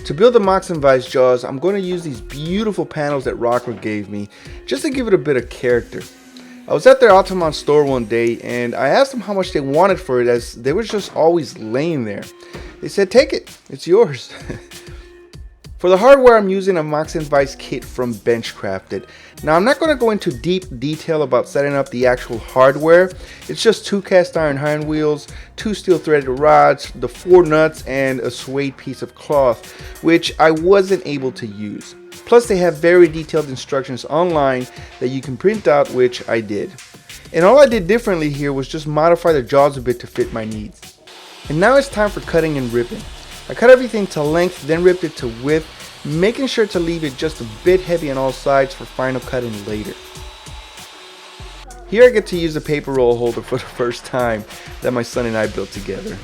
To build the Moxon Vise jaws, I'm going to use these beautiful panels that Rockler gave me just to give it a bit of character. I was at their Altamont store one day and I asked them how much they wanted for it, as they were just always laying there. They said, "Take it, it's yours." For the hardware, I'm using a Moxon Vise kit from Benchcrafted. Now, I'm not going to go into deep detail about setting up the actual hardware. It's just 2 cast iron hind wheels, 2 steel threaded rods, the 4 nuts, and a suede piece of cloth, which I wasn't able to use. Plus, they have very detailed instructions online that you can print out, which I did. And all I did differently here was just modify the jaws a bit to fit my needs. And now it's time for cutting and ripping. I cut everything to length, then ripped it to width, making sure to leave it just a bit heavy on all sides for final cutting later. Here I get to use a paper roll holder for the first time that my son and I built together.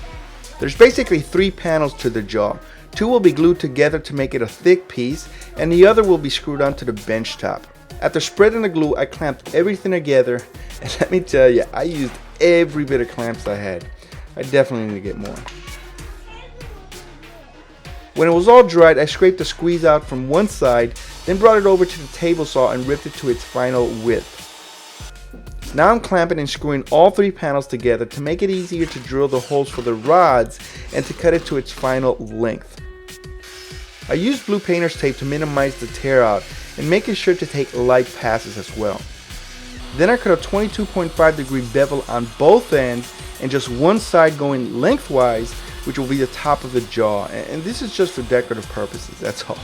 There's basically 3 panels to the jaw. 2 will be glued together to make it a thick piece, and the other will be screwed onto the bench top. After spreading the glue, I clamped everything together, and let me tell you, I used every bit of clamps I had. I definitely need to get more. When it was all dried, I scraped the squeeze out from one side, then brought it over to the table saw and ripped it to its final width. Now I'm clamping and screwing all 3 panels together to make it easier to drill the holes for the rods and to cut it to its final length. I used blue painter's tape to minimize the tear out and making sure to take light passes as well. Then I cut a 22.5 degree bevel on both ends and just one side going lengthwise, which will be the top of the jaw, and this is just for decorative purposes, that's all.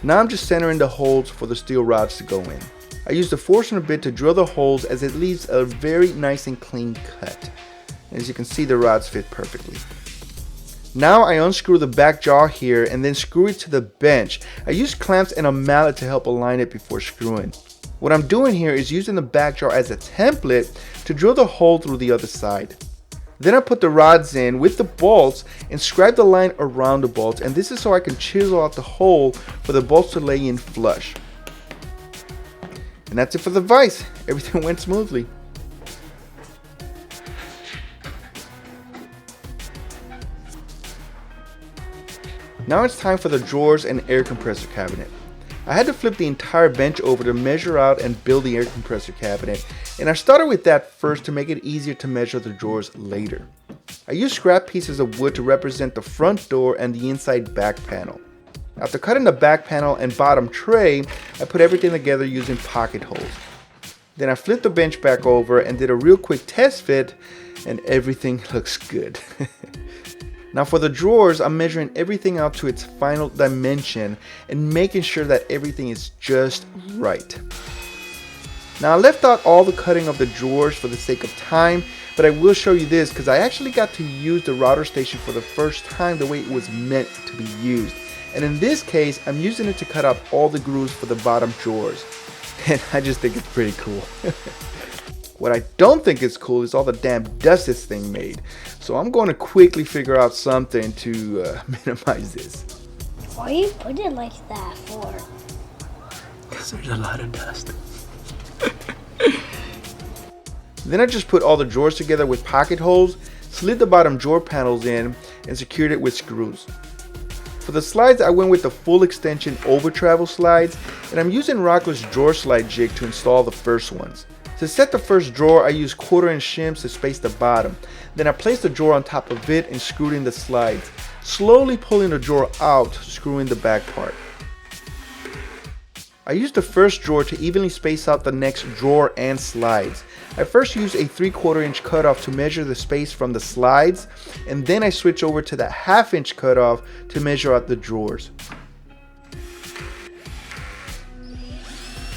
Now I'm just centering the holes for the steel rods to go in. I used a Forstner bit to drill the holes as it leaves a very nice and clean cut. As you can see, the rods fit perfectly. Now I unscrew the back jaw here and then screw it to the bench. I used clamps and a mallet to help align it before screwing. What I'm doing here is using the back jaw as a template to drill the hole through the other side. Then I put the rods in with the bolts and scribe the line around the bolts, and this is so I can chisel out the hole for the bolts to lay in flush. And that's it for the vise. Everything went smoothly. Now it's time for the drawers and air compressor cabinet. I had to flip the entire bench over to measure out and build the air compressor cabinet, and I started with that first to make it easier to measure the drawers later. I used scrap pieces of wood to represent the front door and the inside back panel. After cutting the back panel and bottom tray, I put everything together using pocket holes. Then I flipped the bench back over and did a real quick test fit, and everything looks good. Now for the drawers, I'm measuring everything out to its final dimension and making sure that everything is just right. Now I left out all the cutting of the drawers for the sake of time, but I will show you this because I actually got to use the router station for the first time the way it was meant to be used. And in this case, I'm using it to cut out all the grooves for the bottom drawers. And I just think it's pretty cool. What I don't think is cool is all the damn dust this thing made. So I'm going to quickly figure out something to minimize this. Why you put it like that for? Because there's a lot of dust. Then I just put all the drawers together with pocket holes, slid the bottom drawer panels in, and secured it with screws. For the slides, I went with the full extension over travel slides, and I'm using Rockler's drawer slide jig to install the first ones. To set the first drawer, I used 1/4-inch shims to space the bottom. Then I placed the drawer on top of it and screwed in the slides, slowly pulling the drawer out, screwing the back part. I used the first drawer to evenly space out the next drawer and slides. I first used a 3/4-inch cutoff to measure the space from the slides, and then I switched over to the 1/2-inch cutoff to measure out the drawers.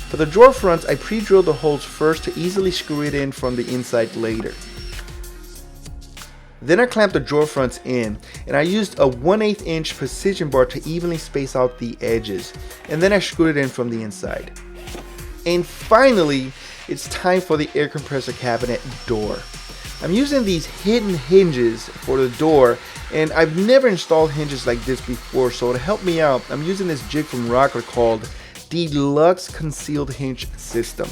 For the drawer fronts, I pre-drilled the holes first to easily screw it in from the inside later. Then I clamped the drawer fronts in, and I used a 1/8 inch precision bar to evenly space out the edges, and then I screwed it in from the inside. And finally, it's time for the air compressor cabinet door. I'm using these hidden hinges for the door, and I've never installed hinges like this before, so to help me out, I'm using this jig from Rockler called Deluxe Concealed Hinge System.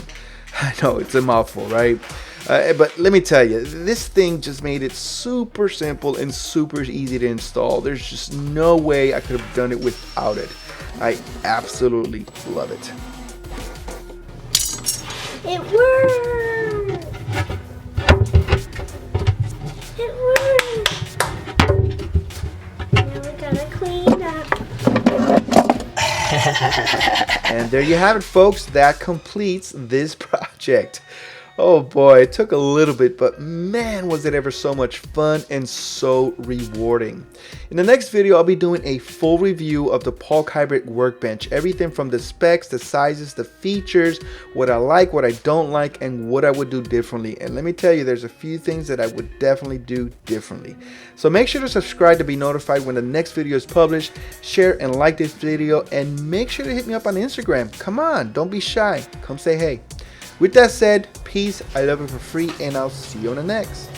I know, it's a mouthful, right? But let me tell you, this thing just made it super simple and super easy to install. There's just no way I could have done it without it. I absolutely love it. It worked! It worked! Now we gotta clean up. And there you have it, folks. That completes this project. Oh boy, it took a little bit, but man, was it ever so much fun and so rewarding. In the next video, I'll be doing a full review of the Paulk Hybrid Workbench. Everything from the specs, the sizes, the features, what I like, what I don't like, and what I would do differently. And let me tell you, there's a few things that I would definitely do differently. So make sure to subscribe to be notified when the next video is published. Share and like this video, and make sure to hit me up on Instagram. Come on, don't be shy. Come say hey. With that said, peace, I love it for free, and I'll see you on the next.